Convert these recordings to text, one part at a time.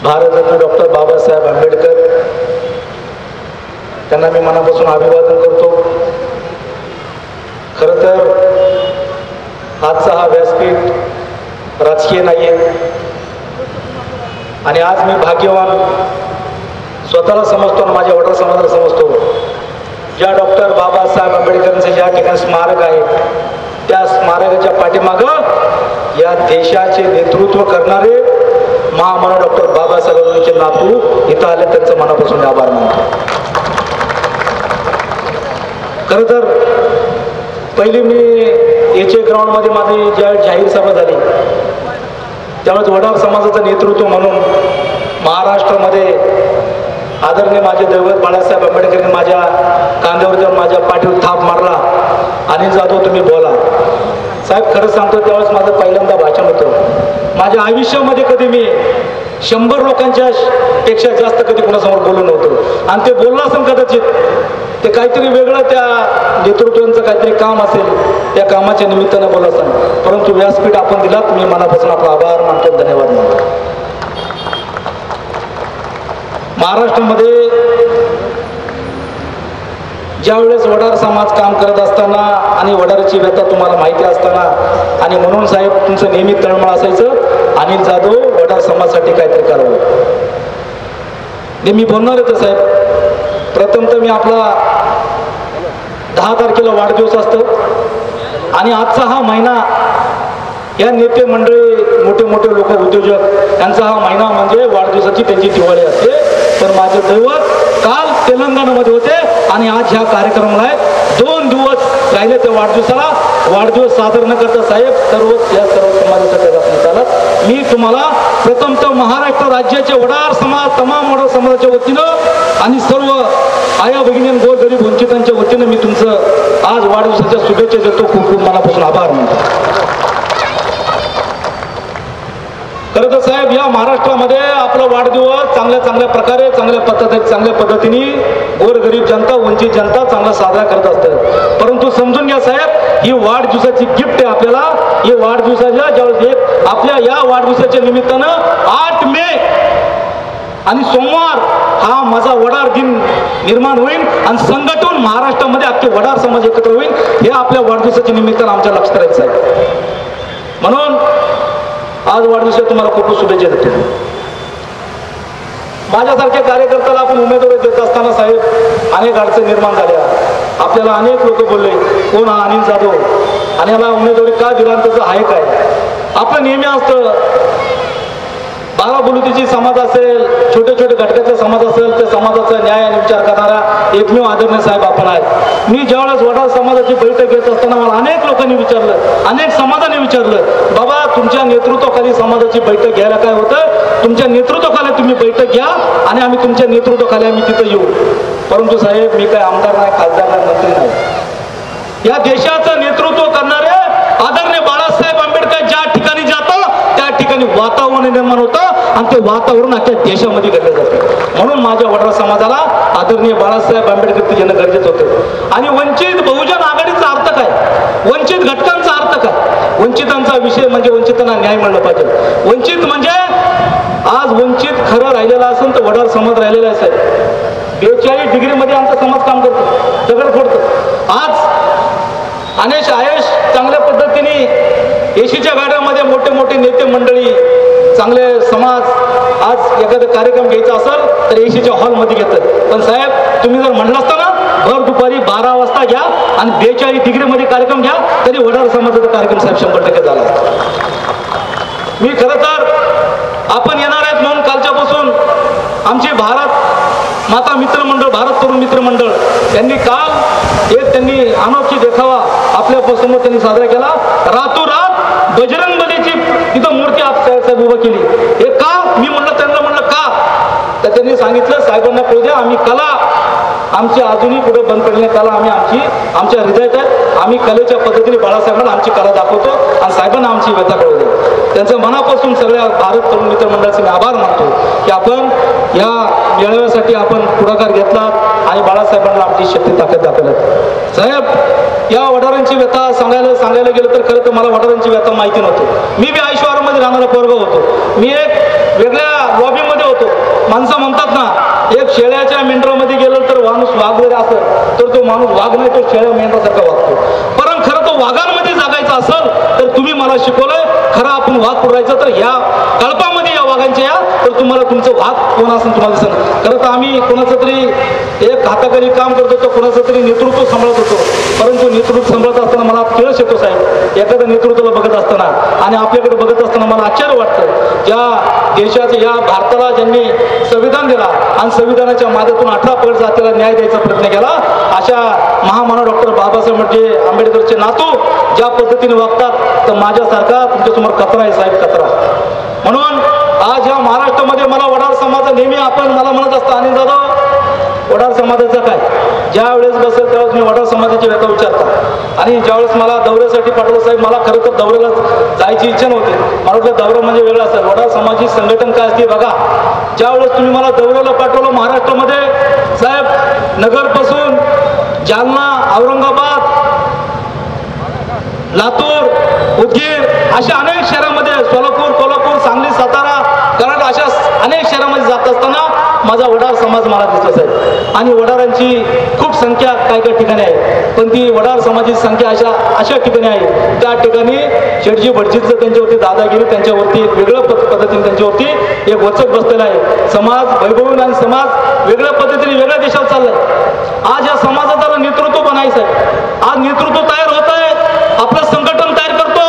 Bharat Ratna doctor Babasaheb Ambedkar त्यांना मी मनापासून अभिवादन करतो। खरं तर आजचा हा व्यासपीठ राजकीय नाही आहे आणि आज मी भाग्यवान स्वतःला समजतो आणि माझ्या वडील समाजाला समजतो। ज्या डॉक्टर बाबासाहेब आंबेडकरांचे ज्या ठिकाणी स्मारक आहे त्या स्मारकाच्या पाठीमागं या देशाचे नेतृत्व करणारे महामानव डॉक्टर बाबासाहेबांचे नातू इथं आले, त्यांचं मनापासून आभार मानतो। खरं तर पहिली मी एच ए ग्राउंडमध्ये माझी ज्या जाहीर सभा झाली त्यावेळेस वडार समाजाचं नेतृत्व म्हणून महाराष्ट्रामध्ये आदरणीय माझे दैवत बाळासाहेब आंबेडकरांनी माझ्या कांद्यावर जाऊन माझ्या पाठीवर थाप मारला, अनिल जाधव तुम्ही बोला। साहेब खरं सांगतो त्यावेळेस माझं पहिल्यांदा भाषण होतं। माझ्या आयुष्यामध्ये कधी मी 100 लोकांच्या पेक्षा जास्त कधी कोणासमोर बोललो नव्हतो आणि ते बोललं असेल कदाचित ते काहीतरी वेगळं त्या नेतृत्वाचं काहीतरी काम असेल, त्या कामाच्या निमित्तानं बोलत असेल, परंतु व्यासपीठ आपण दिलात मी मनापासून आपला आभार मानतो, धन्यवाद मानतो। महाराष्ट्रामध्ये ज्यावेळेस वडार समाज काम करत असताना आणि वडारची व्यथा तुम्हाला माहिती असताना आणि म्हणून साहेब तुमचं नेहमी तळमळ असायचं अनिल जाधव वडार समाजासाठी काहीतरी करावं। नेहमी बोलणार आहे साहेब, प्रथमतः मी आपला 10 तारखेला वाढदिवस असतो आणि आजचा हा महिना या नेते मंडळी मोठे मोठे लोक उद्योजक यांचा हा महिना म्हणजे वाढदिवसाची त्यांची दिवाळी असते। तर माझे दैवत काल तेलंगणामध्ये होते आणि आज ह्या कार्यक्रमाला 2 दिवस राहिले त्या वाढदिवसाला। वाढदिवस साजरा न करता साहेब या सर्व समाजासाठी मी तुम्हाला प्रथमतः महाराष्ट्र राज्याचे वडार समाज तमाम वडार समाजाच्या वतीनं आणि सर्व आया भगिनी गोरगरीब वंचितांच्या वतीनं मी तुमचं आज वाढदिवसाच्या शुभेच्छा देतो, खूप खूप मनापासून आभार मानतो। खरं तर साहेब या महाराष्ट्रामध्ये आपला वाढदिवस चांगल्या प्रकारे चांगल्या पद्धतीने गोरगरीब जनता वंचित जनता चांगला साजरा करत असते, परंतु समजून घ्या साहेब ही वाढदिवसाची गिफ्ट आहे आपल्याला। ही वाढदिवसाच्या ज्यावेळेस आपल्या या वाढदिवसाच्या निमित्तानं 8 मे आणि सोमवार हा माझा वडार दिन निर्माण होईल आणि संघटून महाराष्ट्रामध्ये अख्खे वडार समाज एकत्र होईल, हे आपल्या वाढदिवसाच्या निमित्तानं आमच्या लक्षात राहायचं आहे। म्हणून आज वाढदिवसात तुम्हाला खूप शुभेच्छा देतो। माझ्यासारख्या कार्यकर्त्याला आपण उमेदवारी देत असताना साहेब अनेक अडचणी निर्माण झाल्या। आपल्याला अनेक लोक बोलले कोण हा अनिल जाधव आणि याला उमेदवारी का दिला त्याचं आहे काय। आपलं नेहमी असतं बाळाबुलुतीची समाज असेल, छोटे छोटे घटकाचा समाज असेल, त्या समाजाचा न्याय आणि विचार करणारा एकमेव आदरणीय साहेब आपण आहेत। मी ज्यावेळेस वडार समाजाची बैठक घेत असताना मला अनेक लोकांनी विचारलं, अनेक समाजाने विचारलं, बाबा तुमच्या नेतृत्वाखाली समाजाची बैठक घ्यायला काय होतं, तुमच्या नेतृत्वाखाली तुम्ही बैठक घ्या आणि आम्ही तुमच्या नेतृत्वाखाली आम्ही तिथं येऊ। परंतु साहेब मी काय आमदार नाही, खासदार नाही, मंत्री नाही। या देशाचं नेतृत्व करणारे आदरणीय बाळासाहेब आंबेडकर ज्या ठिकाणी जातो त्या ठिकाणी वातावरण निर्माण होतं आणि ते वातावरण अख्ख्या देशामध्ये घडलं जातं। म्हणून माझ्या वडार समाजाला आदरणीय बाळासाहेब आंबेडकर येणं गरजेचं होतं। आणि वंचित बहुजन आघाडीचा अर्थ काय, वंचित घटकांचा अर्थ काय, वंचितांचा विषय म्हणजे वंचितांना न्याय मिळलं पाहिजे। वंचित म्हणजे आज वंचित खरं राहिलेला असेल तर वडार समाज राहिलेला असेल। 42 डिग्रीमध्ये आमचा समाज काम करतो, दगड फोडतो। आज अनेक आयेश चांगल्या पद्धतीने एसीच्या गाड्यामध्ये मोठे मोठे नेते मंडळी चांगले समाज आज एखादा कार्यक्रम घ्यायचा असेल तर एसीच्या हॉलमध्ये घेतात, पण साहेब तुम्ही जर म्हणलं असता ना भर दुपारी 12 वाजता घ्या आणि 42 डिग्रीमध्ये कार्यक्रम घ्या तरी वडार समाजाचा कार्यक्रम साहेब 100% झाला असता। मी खरं तर आपण येणार आहेत म्हणून कालच्यापासून आमची भारत माता मित्र मंडळ, भारत तरुण मित्र मंडळ यांनी काल एक त्यांनी अनोखी देखावा आपल्या समोर त्यांनी साजरा केला। रातोरात बजरंग बलीची तिथं मूर्ती साहेब उभं केली। हे का, मी त्यांना म्हणलं का, तर त्यांनी सांगितलं साहेबांना कळू द्या आम्ही कला आमची अजूनही पुढे बंद पडली कला आम्ही आमच्या हृदयात आहे, आम्ही कलेच्या पद्धतीने बाळासाहेबांना आमची कला दाखवतो आणि साहेबांना आमची व्यथा कळू द्या। त्यांचं मनापासून सगळ्या भारत तरुण मित्र मंडळाचे मी आभार मानतो की आपण या मेळाव्यासाठी आपण पुढाकार घेतला आणि बाळासाहेबांना आमची शक्ती ताकद दाखवली। साहेब या वडारांची व्यथा सांगायला गेलं तर खरं तर मला वडारांची व्यथा माहिती नव्हती। मी बी आयुष्यवारामध्ये राहणारा पोरगा होतो, मी एक वेगळ्या लॉबीमध्ये होतो, माणसं म्हणतात ना, एक शेळ्याच्या मेंढरामध्ये गेलं तर माणूस वाघ जरी असेल तर तो माणूस वाघ नाही, तो शेळ्या मेंढरासारखा वागतो. पण खरं तो वाघांमध्ये जागायचं असेल तर तुम्ही मला शिकवलंय, खरं आपण वाघ पुरायचं तर या कळपामध्ये या वाघांच्या या, तर तुम्हाला तुमचं वाघ कोण असेल तुम्हाला दिसेल. खरं तर आम्ही कोणाचं तरी एक हाताखाली काम करत होतो, कोणाचं तरी नेतृत्व सांभाळत होतो. परंतु नेतृत्व सांभाळत असताना मला केळस येतो साहेब, एखाद्या नेतृत्वाला बघत असताना आणि आपल्याकडे बघत असताना मला आश्चर्य वाटतं. ज्या देशाच्या या भारताला ज्यांनी संविधान दिला आणि संविधानाच्या माध्यमातून 18 पगड जातीला न्याय द्यायचा प्रयत्न केला, अशा महामानव डॉक्टर बाबासाहेब आंबेडकरचे नातू ज्या पद्धतीने वागतात तर माझ्यासारखा तुमच्यासमोर कचरा आहे साहेब, कचरा. म्हणून आज या महाराष्ट्रामध्ये मला वडार समाज नेहमी आपण मला म्हणत असता, अनिल जाधव वडार समाजाचं काय, ज्या वेळेस बसेल त्यावेळेस मी वडार समाजाची व्यथा विचारतात. आणि ज्यावेळेस मला दौऱ्यासाठी पाठवलं साहेब, मला खरं तर दौऱ्याला जायची इच्छा नव्हती. मला वाटलं दौरा म्हणजे वेगळा असेल, वडार समाजाची संघटन काय असते बघा. ज्यावेळेस तुम्ही मला दौऱ्याला पाठवलं महाराष्ट्रामध्ये साहेब, नगरपासून जालना, औरंगाबाद, लातूर, उदगीर अशा अनेक शहरामध्ये, सोलापूर, कोल्हापूर, सांगली, सातारा, कराड अशा अनेक शहरामध्ये जात असताना माझा वडार समाज मला दिसला साहेब. आणि वडारांची खूप संख्या काही काही ठिकाणी आहे, पण ती वडार समाजाची संख्या अशा ठिकाणी आहे त्या ठिकाणी शेठजी भटजीचं त्यांच्यावरती दादागिरी, त्यांच्यावरती एक वेगळ्या पद्धतीने त्यांच्यावरती एक वचक बसलेला आहे. समाज वैभवून आणि समाज वेगळ्या पद्धतीने वेगळ्या देशात चाललाय. आज या समाजाचं नेतृत्व बनायचं आहे. आज नेतृत्व तयार होत आहे, आपलं संघटन तयार करतो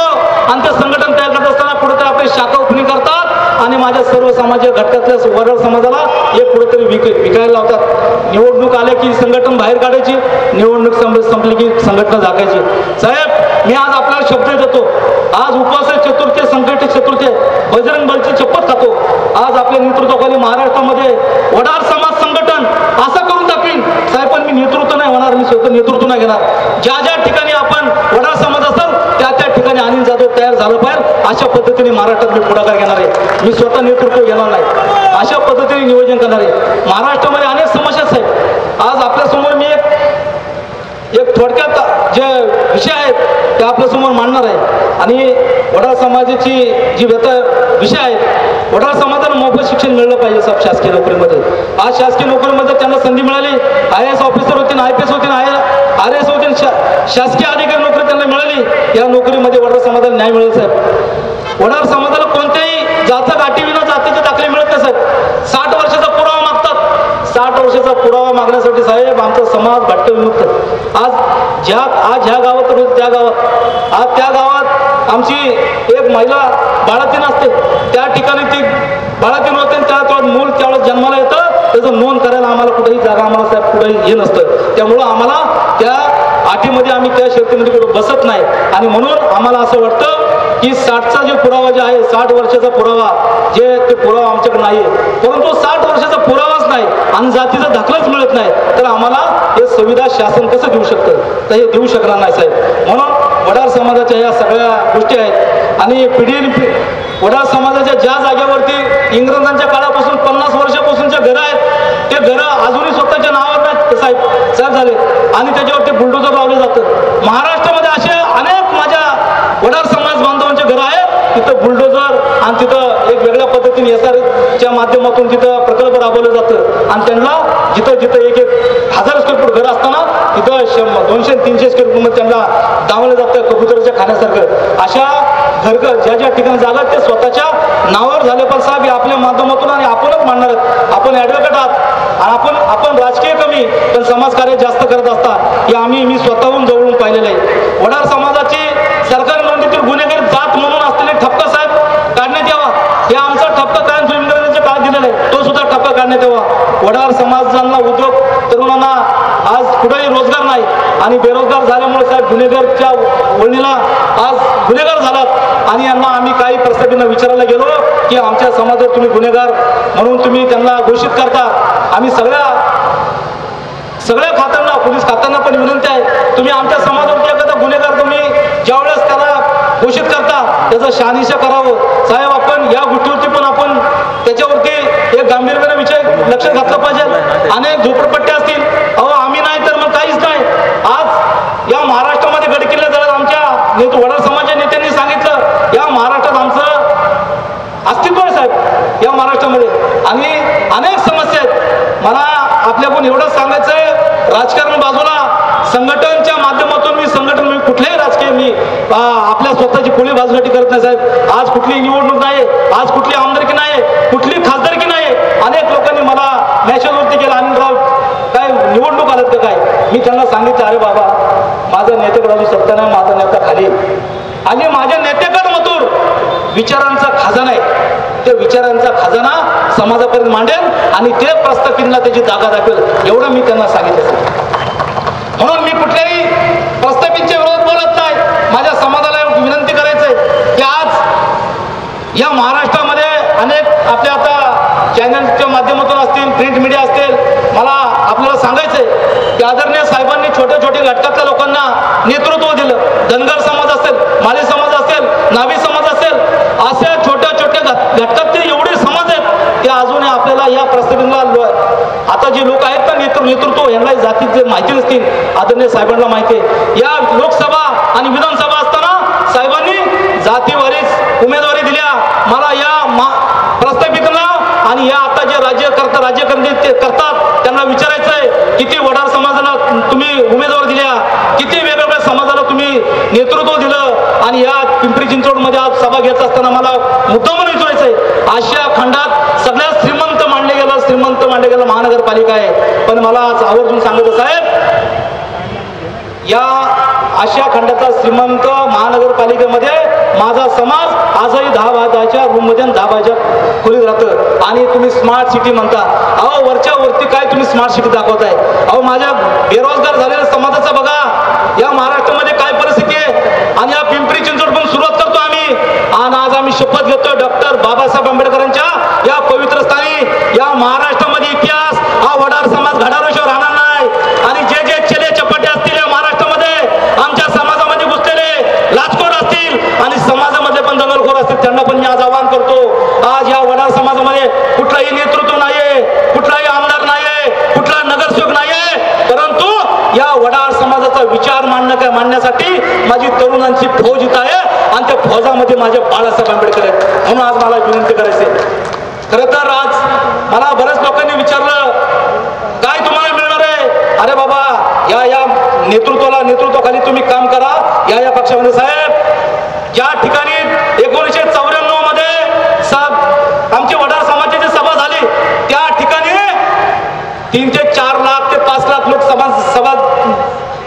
आणि ते संघटन तयार करत असताना पुढे ते आपले शाखा ओपनिंग करतात आणि माझ्या सर्व सामाजिक घटकातल्या वडार समाजाला एक कुठेतरी विकायला लावतात. निवडणूक आल्या की संघटन बाहेर काढायची, निवडणूक संपली की संघटना झाकायची. साहेब, मी आज आपल्याला शब्द देतो, आज उपवास चतुर्थी, संकट चतुर्थी, बजरंग बलची शपथ खातो. आज आपल्या नेतृत्वाखाली महाराष्ट्रामध्ये वडार समाज संघटन असं करून दाखवीन साहेब. पण मी नेतृत्व नाही होणार, मी स्वतः नेतृत्व नाही घेणार. ज्या ज्या ठिकाणी आपण वडार समाज असेल त्या त्या ठिकाणी अनिल जाधव तयार झालं पाहिजे, अशा पद्धतीने महाराष्ट्रात मी पुढाकार घेणार आहे. मी स्वतः नेतृत्व घेणार नाही, अशा पद्धतीने नियोजन करणार आहे. महाराष्ट्रामध्ये अनेक समस्या आहेत. आज आपल्यासमोर मी एक थोडक्यात जे विषय आहेत ते आपल्यासमोर मांडणार आहे. आणि वडार समाजाची जी विषय आहेत, वडार समाजाला मोफत शिक्षण मिळलं पाहिजे साहेब शासकीय नोकरीमध्ये. आज शासकीय नोकरीमध्ये त्यांना संधी मिळाली, IAS ऑफिसर होते, IPS होते, RS होते, शासकीय अधिकारी नोकरी त्यांना मिळाली. या नोकरीमध्ये वडार समाजाला न्याय मिळेल साहेब. वडार समाजाला कोणत्याही जात गाठीविना जातीचे दाखले मिळत नाही साहेब. 60 वर्षाचा पुरावा मागतात. 60 वर्षाचा पुरावा मागण्यासाठी साहेब आमचा समाज भटकविमुक्त. आज ह्या गावात रोज त्या गावात, आज त्या गावात आमची एक महिला बाळातीन असते, त्या ठिकाणी ती बाळातीन होते, त्या मूल त्यावेळेस जन्माला येतं, त्याचं नोंद करायला आम्हाला कुठेही जागा आम्हाला साहेब कुठेही हे नसतं. त्यामुळं आम्हाला त्या अटीमध्ये आम्ही त्या शर्तीमध्ये कुठं बसत नाही. आणि म्हणून आम्हाला असं वाटतं की 60चा जो पुरावा जे आहे, 60 वर्षाचा पुरावा ते पुरावा आमच्याकडे नाही आहे. परंतु 60 वर्षाचा पुरावाच नाही आणि जातीचा दाखलाच मिळत नाही, तर आम्हाला हे संविधान शासन कसं देऊ शकतं, तर हे देऊ शकणार नाही साहेब. म्हणून वडार समाजाच्या या सगळ्या गोष्टी आहेत. आणि वडार समाजाच्या ज्या जागेवरती इंग्रजांच्या काळापासून 50 वर्षापासूनच्या घरं आहेत, ते घरं अजूनही स्वतःच्या नावावर नाहीत साहेब झाले आणि त्याच्यावरती बुलडोजर लावले जातं. महाराष्ट्रामध्ये असे अनेक माझ्या वडार समाज बांधवांचे घरं आहेत, तिथं बुलडोजर आणि तिथं एक वेगळ्या पद्धतीने SRच्या माध्यमातून तिथं प्रकल्प राबवलं जातं. आणि त्यांना जिथं 1000 स्क्वेअर फूट घर असताना तिथं 200-300 स्क्वेअर फूटमध्ये त्यांना डावलं जातं कबुतराच्या खाण्यासारखं. अशा घर ज्या ठिकाणी जागा ते स्वतःच्या नावावर झाले. पण साहेब आपल्या माध्यमातून आणि आपणच मांडणार आहेत. आपण ॲडव्होकेट आहात आणि आपण राजकीय कमी पण समाजकार्य जास्त करत असतात, हे मी स्वतःहून जवळून पाहिलेलं आहे. वडार समाजाची सरकारी नोंदीतील गुन्हेगार जात म्हणून असलेले ठप्पा साहेब काढण्यात यावा. हे आमचा ठप्पा कायम इंग्रजांच्या काळात दिलेला आहे, तो सुद्धा ठप्पा काढण्यात यावा. वडार समाजांना उद्योग, तरुणांना आज कुठेही रोजगार नाही आणि बेरोजगार झाल्यामुळे साहेब गुन्हेगारच्या वळणीला आज गुन्हेगार झालात. आणि यांना आम्ही काही प्रस्तावींना विचारायला गेलो की आमच्या समाजात तुम्ही गुन्हेगार म्हणून तुम्ही त्यांना घोषित करता. आम्ही सगळ्या खात्यांना, पोलीस खात्यांना पण विनंती आहे, तुम्ही आमच्या समाजावरती एखादा गुन्हेगार तुम्ही ज्यावेळेस त्याला घोषित करता त्याचं शहानिशा करावं साहेब. आपण या गोष्टीवरती पण आपण त्याच्यावरती एक गांभीर्याने विषय लक्ष घातलं पाहिजे. अनेक झोपडपट्ट्या असतील, आम्ही नाही तर मग काहीच नाही. आज या महाराष्ट्रामध्ये गडकिल्ले झाले. आमच्या वडार समाजाच्या नेत्यांनी सांगितलं या महाराष्ट्रात आमचं अस्तित्व आहे साहेब, या महाराष्ट्रामध्ये. आणि अनेक आपल्याकडून एवढंच सांगायचंय, राजकारण बाजूला, संघटनच्या माध्यमातून मी कुठल्याही राजकीय आपल्या स्वतःची कोणी बाजूसाठी करत नाही साहेब. आज कुठली निवडणूक नाही, आज कुठली आमदारकी नाही, कुठली खासदारकी नाही. अनेक लोकांनी मला मेसेजवरती केला, अनिलराव काय निवडणूक आलं का काय. मी त्यांना सांगितलं, अरे बाबा माझा नेत्याकडे अजून सत्ता नाही, माझा नेता खाली आणि माझ्या नेत्याकडे मधून विचारांचा खजाना आहे. त्या विचारांचा खजाना समाजापर्यंत मांडेल आणि ते प्रस्थापितला त्याची जागा दाखवेल, एवढं मी त्यांना सांगितलं. म्हणून मी कुठल्याही प्रस्थापितच्या विरोधात बोलत नाही. माझ्या समाजाला विनंती करायचंय की आज या महाराष्ट्रामध्ये अनेक आपल्या आता चॅनलच्या माध्यमातून असतील, प्रिंट मीडिया असतील, मला आपल्याला सांगायचंय की आदरणीय साहेबांनी छोट्या छोट्या घटकातल्या लोकांना नेतृत्व दिलं. धनगर समाज असेल, माळी समाज असेल, नावी समाज असेल, अशा छोट्या छोट्या घटकातले एवढे समाज आहेत की अजूनही आपल्याला या प्रस्थापितला आता जे लोक आहेत ना नेतृत्व यांना जातीचे माहिती नसतील. आदरणीय साहेबांना माहिती आहे, या लोकसभा आणि विधानसभा असताना साहेबांनी जातीवारीच उमेदवारी दिल्या. मला या प्रस्थापितला आणि या आता जे राज्यकर्ते करतात त्यांना विचारायचंय, किती वडार समाजाला तुम्ही उमेदवार दिल्या, किती वेगवेगळ्या समाजाला तुम्ही नेतृत्व दिलं. आणि या पिंपरी चिंचवडमध्ये आज सभा घ्यायचं असताना मला मुद्दामून विचारायचंय, आशिया खंडात सगळ्यात श्रीमंत मानले गेलं महानगरपालिका आहे. पण मला आज आवर्जून सांगतो साहेब, या आशिया खंडाचा श्रीमंत महानगरपालिकेमध्ये माझा समाज आजही 10 रूममध्ये 10 खोलीत राहतं. आणि तुम्ही स्मार्ट सिटी म्हणता. अहो वरच्या वरती काय तुम्ही स्मार्ट सिटी दाखवताय. अहो माझ्या बेरोजगार झालेल्या समाजाचा बघा या महाराष्ट्रामध्ये काय परिस्थिती आहे. आणि या पिंपरी चिंचवडपासून सुरुवात करतो आम्ही. आणि आज आम्ही शपथ घेतो डॉक्टर बाबासाहेब आंबेडकरांच्या या पवित्र स्थानी या महाराष्ट्रामध्ये इतिहास हा वडार समाज घडारोशिवर राहणार नाही. आणि जे जे चले चपाटे असतील या महाराष्ट्रामध्ये आमच्या समाजामध्ये घुसलेले लाचखोर असतील आणि समाजामध्ये पण दंगलखोर असतील, त्यांना पण मी आज आवाहन करतो. आज या वडार समाजामध्ये कुठलाही नेतृत्व नाहीये, कुठलाही आमदार नाहीये, कुठला नगरसेवक नाहीये, परंतु या वडार समाजाचा विचार मांडण्यासाठी माझी तरुणांची फौज इथं आहे आणि त्या फौजामध्ये माझे बाळासाहेब आंबेडकर आहेत. म्हणून आज मला विनंती करायची. खरं तर आज मला बऱ्याच लोकांनी विचारलं काय तुम्हाला मिळणार आहे. अरे बाबा या नेतृत्वाखाली तुम्ही काम करा या पक्षामध्ये. साहेब ज्या ठिकाणी 1994 मध्ये आमची वडार समाजाची सभा झाली त्या ठिकाणी 3 ते 4 लाख ते 5 लाख लोक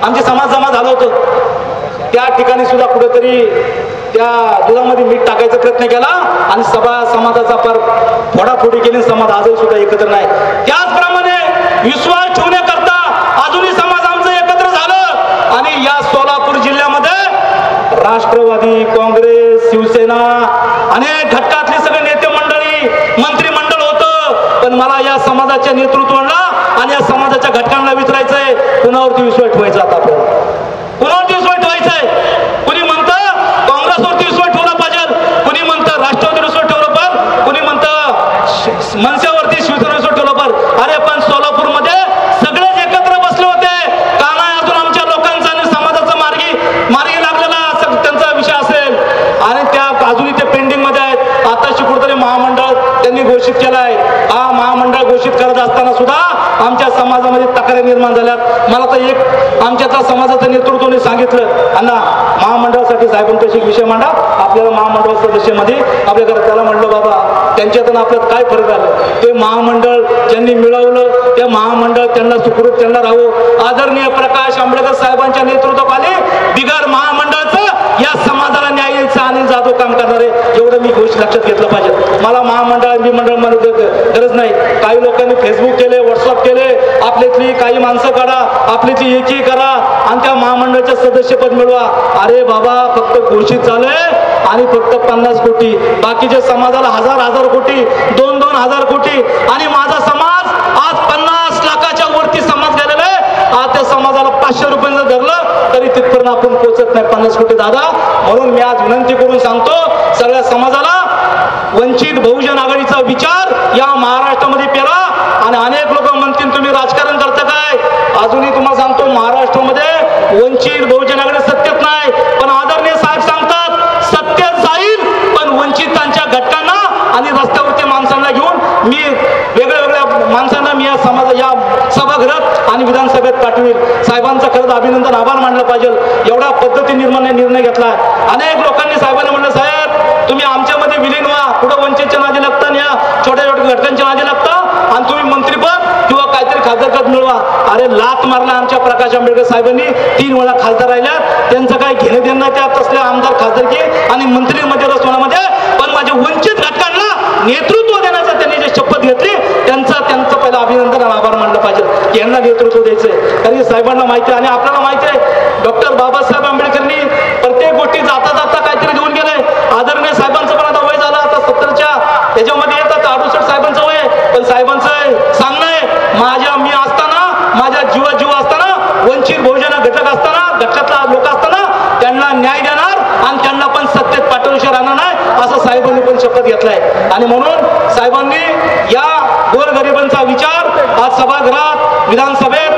आमचे समाज जमा झालं होतं. त्या ठिकाणी सुद्धा कुठेतरी त्या दुधामध्ये मीठ टाकायचा प्रयत्न केला आणि समाजाचा फार फोडाफोडी केली. समाज आजही सुद्धा एकत्र नाही. त्याचप्रमाणे विश्वास ठेवण्याकरता अजूनही समाज आमचं एकत्र झालं. आणि या सोलापूर जिल्ह्यामध्ये राष्ट्रवादी, काँग्रेस, शिवसेना अनेक घटकातली सगळे नेते मंडळी, मंत्रिमंडळ होतं. पण मला या समाजाच्या नेतृत्वाला आणि या समाजाच्या घटकांना विचारायचंय, कुणावरती विश्वास ठेवायचा. आता आपल्याला कुणावरती विश्वास ठेवायचाय. कुणी म्हणतं काँग्रेसवरती विश्वास ठेवला पाहिजे, कुणी म्हणतं राष्ट्रवादी विश्वास ठेवला पाहिजे, कुणी म्हणतं मनसेवरती शिवसेना विश्वास ठेवला पाहिजे. अरे पण सोलापूरमध्ये सगळेच एकत्र बसले होते. का नाही अजून आमच्या लोकांचा आणि समाजाचा मार्गी लागलेला त्यांचा विषय असेल आणि त्या अजूनही ते पेंडिंग मध्ये आहेत. आताशी कुठेतरी महामंडळ त्यांनी घोषित केलाय. हा महामंडळ घोषित करत असताना सुद्धा आमच्या समाजामध्ये तक्रारी निर्माण झाल्यात. मला तर एक आमच्या त्या समाजाचं नेतृत्वाने सांगितलं, अण्णा महामंडळासाठी साहेबांपाशी विषय मांडा, आपल्याला महामंडळ सदस्यामध्ये आपल्या घरात. त्याला म्हणलं बाबा त्यांच्यात आपल्यात काय फरक झालं. ते महामंडळ ज्यांनी मिळवलं ते महामंडळ त्यांना सुखरूप त्यांना राहू. आदरणीय प्रकाश आंबेडकर साहेबांच्या नेतृत्वाखाली बिगर महामंडळाचं या समाजाला न्याय द्यायचं अनिल जाधव काम करणारे, एवढं मी गोष्ट लक्षात घेतलं पाहिजे. मला महामंडळ मध्ये गरज नाही. काही लोकांनी फेसबुक केले, व्हॉट्सअप केले, आपल्यातली काही माणसं काढा, आपल्यातली एकी करा आणि त्या महामंडळाचं सदस्यपद मिळवा. अरे बाबा फक्त घोषित झालंय आणि फक्त 50 कोटी, बाकीच्या समाजाला हजार कोटी, 2-2 हजार कोटी. आणि माझा समाज आज 50 लाखाच्या वरती समाज गेलेला आहे. आज त्या समाजाला 500 रुपयांचं धरलं तरी तिथपर्यंत आपण पोहोचत नाही 50 कोटी दादा. म्हणून मी आज विनंती करून सांगतो सगळ्या समाजाला, वंचित बहुजन आघाडीचा विचार या महाराष्ट्रामध्ये पेरा. आणि अनेक लोक म्हणतील तुम्ही राजकारण करता काय. अजूनही तुम्हाला सांगतो महाराष्ट्रामध्ये वंचित बहुजन आघाडी सत्तेत नाही, पण आदरणीय साहेब सांगतात सत्तेत जाईल पण वंचितांच्या घटकांना आणि रस्त्यावरच्या माणसांना घेऊन मी वेगळ्या माणसांना मी या सभा सभागृहात आणि विधानसभेत पाठवेल. साहेबांचं खरंच अभिनंदन, आभार मानलं पाहिजे. एवढ्या पद्धतीने निर्णय घेतला. अनेक लोकांनी साहेबांना म्हणलं, साहेब तुम्ही आमच्यामध्ये विलीन व्हा, पुढे वंचितच्या नादी लागता, या छोट्या छोट्या घटकांच्या नादी लागता आणि तुम्ही मंत्रीपद किंवा काहीतरी खासदारपद मिळवा. अरे लात मारला आमच्या प्रकाश आंबेडकर साहेबांनी. 3 वेळा खासदार राहिल्यात, त्यांचं काय घेणं देणं त्या तसल्या आमदार खासदारकी आणि मंत्रीमध्ये रचवण्यामध्ये. पण माझ्या वंचित घटकांना नेतृत्व देण्याचा त्यांनी जे शपथ घेतली त्यांचं पहिलं अभिनंदन आणि आभार मानलं पाहिजे की यांना नेतृत्व द्यायचंय. कारण साहेबांना माहिती आहे आणि आपल्याला माहिती आहे डॉक्टर बाबासाहेब आंबेडकरांनी प्रत्येक गोष्टी जाता जाता काहीतरी घेऊन गेले. आदरणीय साहेबांचं पण आता वय झालं, आता 70च्या त्याच्यामध्ये येतात, 68 साहेबांचं वय. पण साहेबांचं सांगणं आहे, मी असताना, माझ्या जीव असताना, वंचित बहुजन घटक असताना, घटकातला लोक असताना त्यांना न्याय देणार आणि त्यांना पण सत्तेत पाठवल्याशिवाय राहणार नाही असं साहेबांनी पण शपथ घेतलाय. आणि म्हणून साहेबांनी या गोरगरिबांचा विचार आज सभागृहात, विधानसभेत,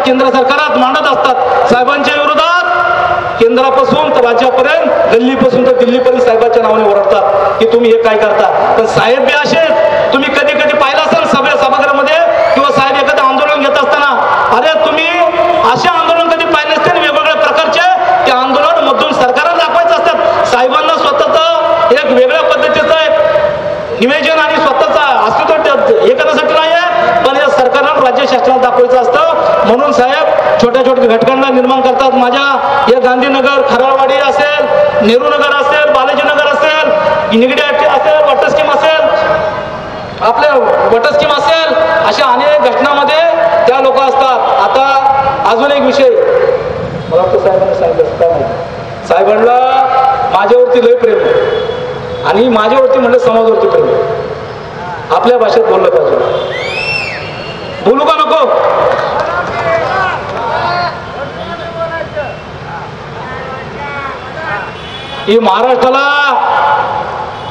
केंद्र सरकारात मांडत असतात. साहेबांच्या विरोधात केंद्रापासून तर राज्यापर्यंत, गल्लीपासून तर दिल्लीपर्यंत साहेबांच्या नावाने ओरडतात की तुम्ही हे काय करता. पण साहेब बी असेच, तुम्ही कधी कधी पाहिलं असेल सभागृहामध्ये किंवा साहेब एखादं आंदोलन घेत असताना, अरे तुम्ही असे आंदोलन कधी पाहिले असते वेगवेगळ्या प्रकारचे, ते आंदोलन मधून सरकारला दाखवायचं असतात. साहेबांना स्वतःचं एक वेगळ्या पद्धतीचं एक निवेदन आणि स्वतःचा अस्तित्व हे करण्यासाठी नाही आहे, पण या सरकारला राज्य शासनाला दाखवायचं असतं. म्हणून साहेब छोट्या छोट्या घटकांना निर्माण करतात. माझ्या या गांधीनगर, खराळवाडी असेल, नेहरू नगर असेल, बालाजीनगर असेल, निगडी असेल, वॉटर स्कीम असेल, आपले वॉटर स्कीम असेल, अशा अनेक घटनांमध्ये त्या लोक असतात. आता अजून एक विषय मला वाटतं साहेबांनी सांगितलं काय माहिती, साहेबांना माझ्यावरती लय प्रेम आहे आणि माझ्यावरती म्हणलं समाजावरती प्रेम आहे. आपल्या भाषेत बोललं पाहिजे, बोलू का नको? ही महाराष्ट्राला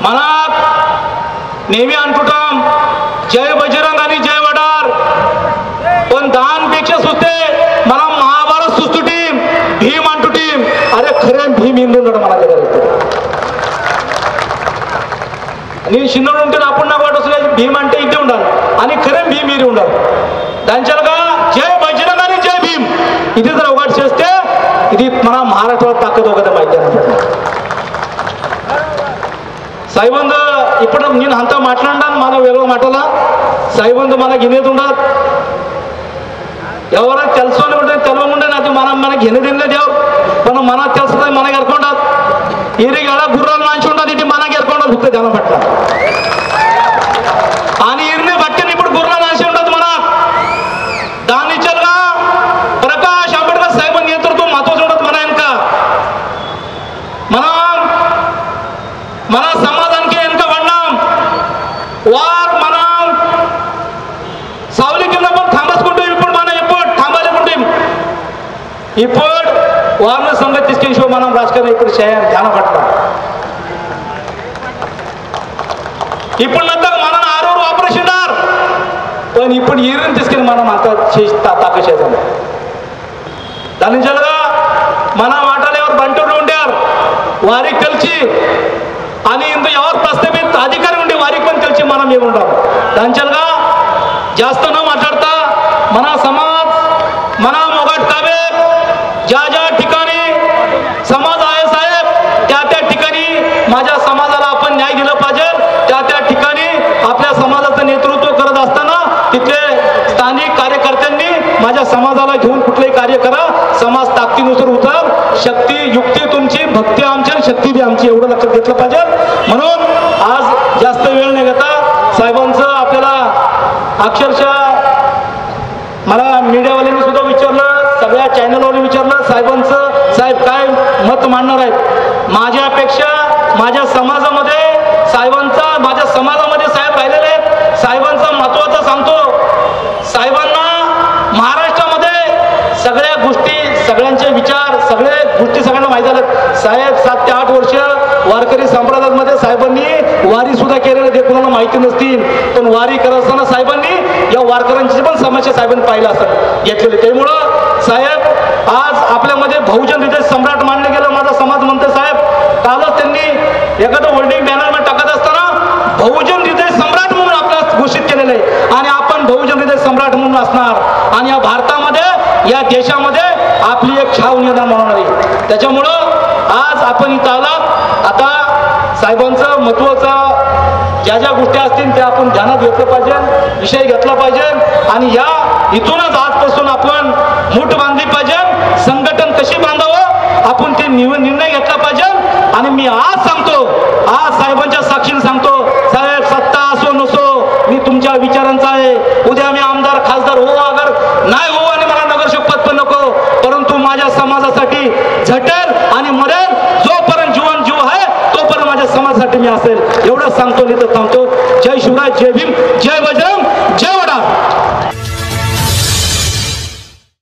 मनात नेहमी अंतुटम जय बजरंग आणि जय वडार, पण दानपेक्षा सुचते मला महाभारत सुस्तुटीम, भीम अंतुटीम. अरे खरे भीम हिंदू म्हणाले आणि शिंदे आपण ना वाट असले भीम आणते इथे उंडाल आणि खरे भीम इथे उंडाल. त्यांच्या का जय बजरंग आणि जय भीम इथे जर अवघड असते इथे मला महाराष्ट्रात ताकद वगैरे माहिती आहे. साहेबांद ఇప్పుడు నేను అంతా మాట్లాడాను మన వేగం మాటలా సాయిబంధు మన గినేతుండదు ఎవరో తెలుసుకొని ఉంటే తెలవకుండా అది మన గినేదిందే దేవు మనం మన తెలుస్తుంది మనకి ఎర్కొండదు ఈరికి ఎలా గుర్రాలు మంచి ఉండదు ఇది మనకి ఎర్కొండదు హుక్కు జనం పట్ల आणि इरने बट्टन ఇప్పుడు గుర్రాలు మంచి ఉండదు మన దాని చల్గా ప్రకాష్ అంబేద్కర్ సాహెబ్ నేతృత్వం महत्वाचं ఉండదు మన వెనక మన समाजाనికి వెనక వన్నాం వార్ మనం सावली కింద पण थांबसకుంటూ ఇప్పుడు మనం ఇప్పుడు थांबालेకుంటూ ఇప్పుడు వార్న సంగతి తీసుకొని మనం రాజకీయ ఇప్పుడు చేయాలి ధ్యాన పట్టాలి. ఇప్పుడు नंतर మనం ఆరోరు ఆపరేషన్ దార్ पण ఇప్పుడు ఈరిని తీసుకొని మనం అంత తాక చేద్దాం. దాని జలగా మన మాటలు ఎవరు బంటూరు ఉండారు వారికి కలిసి आणि इंदू यावर प्रस्तावित अधिकारी ఉండి వారికి पण కలిసి మనం ఏముంటాం దాంచల్గా जास्त न माట్లాడता మన समाज మన मोगाट कावे ज्या ज्या ठिकाणी समाज आहे साहेब त्या त्या ठिकाणी माझ्या समाजाला आपण न्याय दिला पाहिजे. त्या त्या ठिकाणी आपल्या समाजाचं नेतृत्व करत असताना तिथले स्थानिक कार्यकर्त्यांनी माझ्या समाजाला घेऊन कुठलेही कार्य करा. समाज ताकदीनुसार उतर, शक्ती युक्ती तुमची, भक्ती आमची आणि शक्ती बी आमची एवढं लक्षात घेतलं पाहिजे. म्हणून आज जास्त वेळ न घेता साहेबांचं आपल्याला अक्षरशः मला मीडियावाल्यांनी सुद्धा विचारलं, सगळ्या चॅनलवाल्यांनी विचारलं साहेबांचं साहेब काय मत मांडणार आहेत. माझ्यापेक्षा माझ्या समाजामध्ये साहेबांचा माझ्या समाजामध्ये साहेब राहिलेले आहेत. साहेबांचा महत्त्वाचा सांगतो, साहेबांना महाराष्ट्रामध्ये सगळ्या गोष्टी सगळ्यांचे विचार सगळे गोष्टी सगळ्यांना माहीत झाल्यात. साहेब 7 ते 8 वर्ष वारकरी संप्रदायामध्ये साहेबांनी वारी सुद्धा केलेलं ते कोणाला माहिती नसतील, पण वारी करत असताना साहेबांनी या वारकऱ्यांची पण समस्या साहेबांनी पाहिलं असतात घेतलेले. त्यामुळं साहेब आज आपल्यामध्ये बहुजन हृदय सम्राट मानलं गेलं. माझा समाज म्हणतो साहेब कालच त्यांनी एखादं होल्डिंग बॅनर टाकत असताना बहुजन हृदय सम्राट म्हणून आपल्याला घोषित केलेलं आहे आणि आपण बहुजन हृदय सम्राट म्हणून असणार. या भारतामध्ये या देशामध्ये आपली एक छाव निर्माण होणार आहे. त्याच्यामुळं आज आपण इथं आलात. आता साहेबांचं महत्वाचं ज्या ज्या गोष्टी असतील त्या आपण ध्यानात घेतलं पाहिजे, विषय घेतला पाहिजे आणि या इथूनच आजपासून आपण मूठ बांधली पाहिजे. संघटन कशी बांधावं आपण ते निर्णय घेतला पाहिजे. आणि मी आज सांगतो, आज साहेबांच्या साक्षीने सांगतो, साहेब सत्ता असो नसो मी तुमच्या विचारांचा आहे. उद्या मी आमदार खासदार हो अगर नाही हो आणि मला नगरसेवक पद पण नको, परंतु माझ्या समाजासाठी झटेल आणि मरेल. जोपर्यंत जीवन जीव आहे तोपर्यंत माझ्या समाजासाठी मी असेल. एवढंच सांगतो, नाही तर थांबतो. जय शिवराय, जय भीम.